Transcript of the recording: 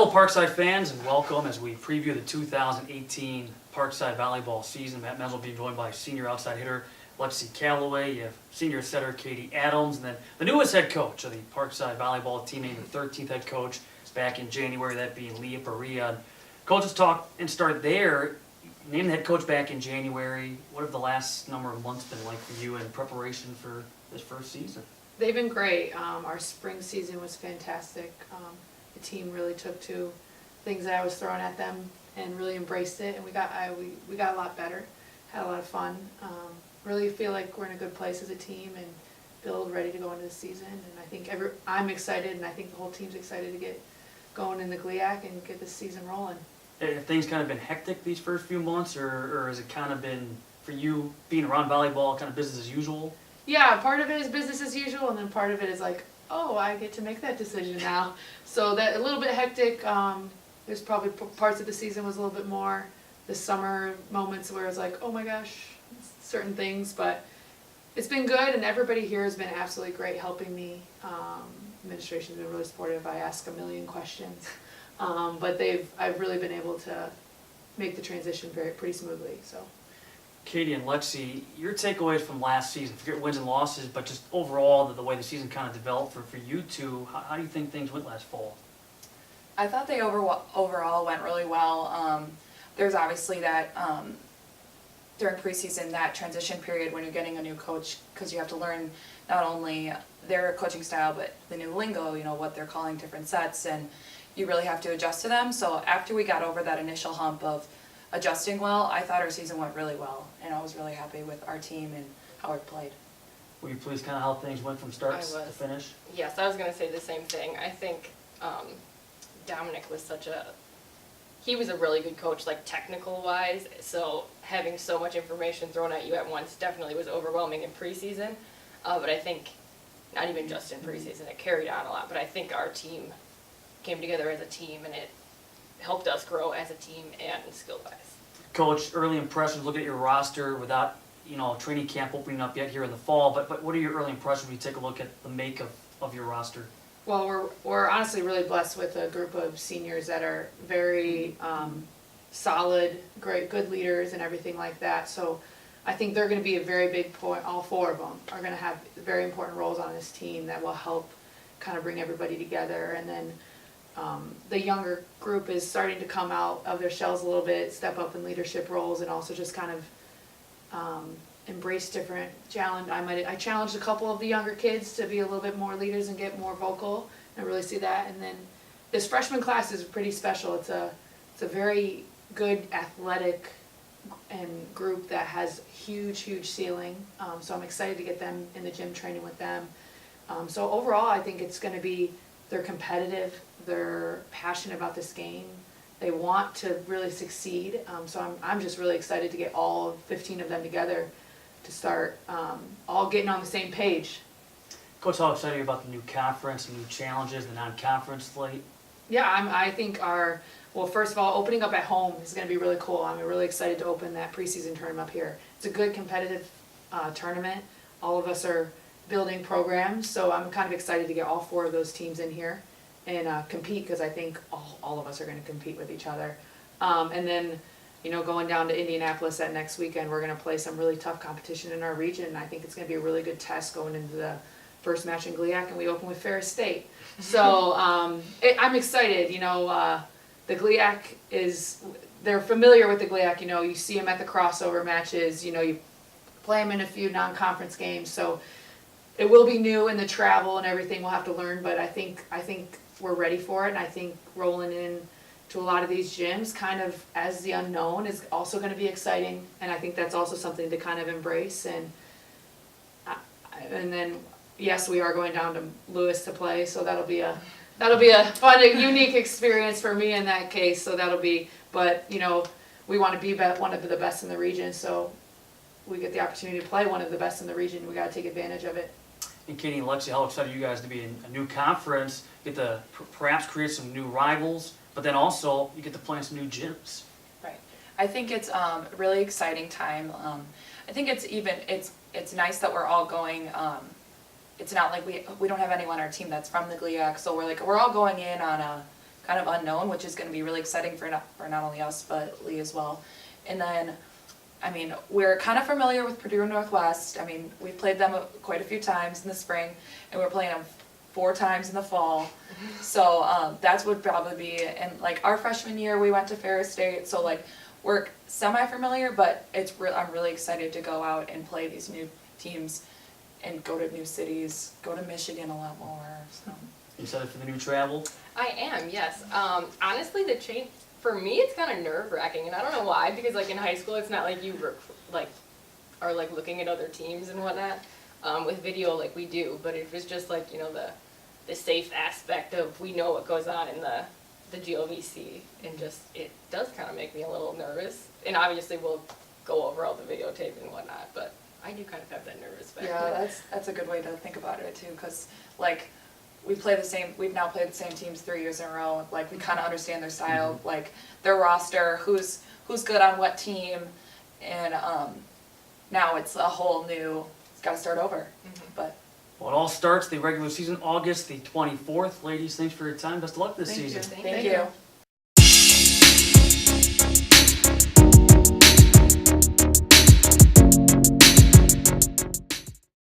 Hello Parkside fans and welcome as we preview the 2018 Parkside Volleyball season. Matt Menzl will be joined by senior outside hitter Lexi Calloway. You have senior setter Katie Adams, and then the newest head coach of the Parkside Volleyball team, named the 13th head coach back in January, that being Leah Perea. Coaches talk and start there. Named the head coach back in January. What have the last number of months been like for you in preparation for this first season? They've been great. Our spring season was fantastic. The team really took to things that I was throwing at them and really embraced it, and we got a lot better, had a lot of fun. Really feel like we're in a good place as a team and build ready to go into the season. And I think I'm excited, and I think the whole team's excited to get going in the GLIAC and get this season rolling. Have things kind of been hectic these first few months, or has it kind of been, for you, being around volleyball, kind of business as usual? Yeah, part of it is business as usual, and then part of it is like, oh, I get to make that decision now. So that a little bit hectic. There's probably parts of the season was a little bit more the summer moments where it's like, oh my gosh, certain things. But it's been good, and everybody here has been absolutely great helping me. Administration's been really supportive. I ask a million questions. But I've really been able to make the transition pretty smoothly. So, Katie and Lexi, your takeaways from last season, forget wins and losses, but just overall the way the season kind of developed for you two, how do you think things went last fall? I thought they overall went really well. There's obviously that during preseason, that transition period when you're getting a new coach, because you have to learn not only their coaching style but the new lingo, what they're calling different sets, and you really have to adjust to them. So after we got over that initial hump of adjusting well, I thought our season went really well, and I was really happy with our team and how it played. Will you please kind of how things went from start to finish? Yes, I was going to say the same thing. I think Dominic was he was a really good coach, like technical-wise, so having so much information thrown at you at once definitely was overwhelming in preseason, but I think, not even just in preseason, it carried on a lot, but I think our team came together as a team, and it helped us grow as a team and skill-wise. Coach, early impressions, look at your roster without, training camp opening up yet here in the fall, but what are your early impressions when you take a look at the make of your roster? Well, we're honestly really blessed with a group of seniors that are very solid, great, good leaders and everything like that. So I think they're going to be a very big point. All four of them are going to have very important roles on this team that will help kind of bring everybody together. And then the younger group is starting to come out of their shells a little bit, step up in leadership roles, and also just kind of embrace different challenge. I challenged a couple of the younger kids to be a little bit more leaders and get more vocal. I really see that. And then this freshman class is pretty special. It's a very good athletic and group that has huge ceiling. So I'm excited to get them in the gym training with them. So overall, I think it's going to be, they're competitive, they're passionate about this game, they want to really succeed. So I'm just really excited to get all 15 of them together to start all getting on the same page. Coach, how excited are you about the new conference, the new challenges, the non-conference slate? Yeah, I think well, first of all, opening up at home is going to be really cool. I'm really excited to open that preseason tournament up here. It's a good competitive tournament. All of us are building programs, so I'm kind of excited to get all four of those teams in here and compete, because I think all of us are going to compete with each other. And then, going down to Indianapolis that next weekend, we're going to play some really tough competition in our region. I think it's going to be a really good test going into the first match in GLIAC, and we open with Ferris State. So I'm excited. The GLIAC they're familiar with the GLIAC. You see them at the crossover matches. You play them in a few non-conference games. So it will be new in the travel and everything. We'll have to learn, but I think we're ready for it. And I think rolling in to a lot of these gyms kind of as the unknown is also going to be exciting, and I think that's also something to kind of embrace. And then yes, we are going down to Lewis to play, so that'll be a fun and unique experience for me in that case. So but we want to be one of the best in the region, so we get the opportunity to play one of the best in the region. We got to take advantage of it. And Katie and Lexi, how excited are you guys to be in a new conference, get to perhaps create some new rivals, but then also you get to play in some new gyms. Right. I think it's a really exciting time. I think it's nice that we're all going. It's not like we don't have anyone on our team that's from the GLIAC, so we're all going in on a kind of unknown, which is going to be really exciting for not only us, but Lee as well. And then, I mean, we're kind of familiar with Purdue Northwest. I mean, we've played them quite a few times in the spring, and we're playing them 4 times in the fall. So that's would probably be, and like our freshman year, we went to Ferris State, so like we're semi-familiar, but I'm really excited to go out and play these new teams and go to new cities, go to Michigan a lot more, so. You excited for the new travel? I am, yes. Honestly, the change, for me, it's kind of nerve-wracking, and I don't know why, because like in high school, it's not like you are like looking at other teams and whatnot with video like we do, but it was just like, you know, the safe aspect of we know what goes on in the GLVC, and just it does kind of make me a little nervous. And obviously, we'll go over all the videotape and whatnot, but I do kind of have that nervous factor. Yeah, that's a good way to think about it too, because like we've now played the same teams 3 years in a row. Like we kind of understand their style, like their roster, who's good on what team, and now it's a whole new. It's got to start over, but. Well, it all starts the regular season August the 24th. Ladies, thanks for your time. Best of luck this season. Thank you.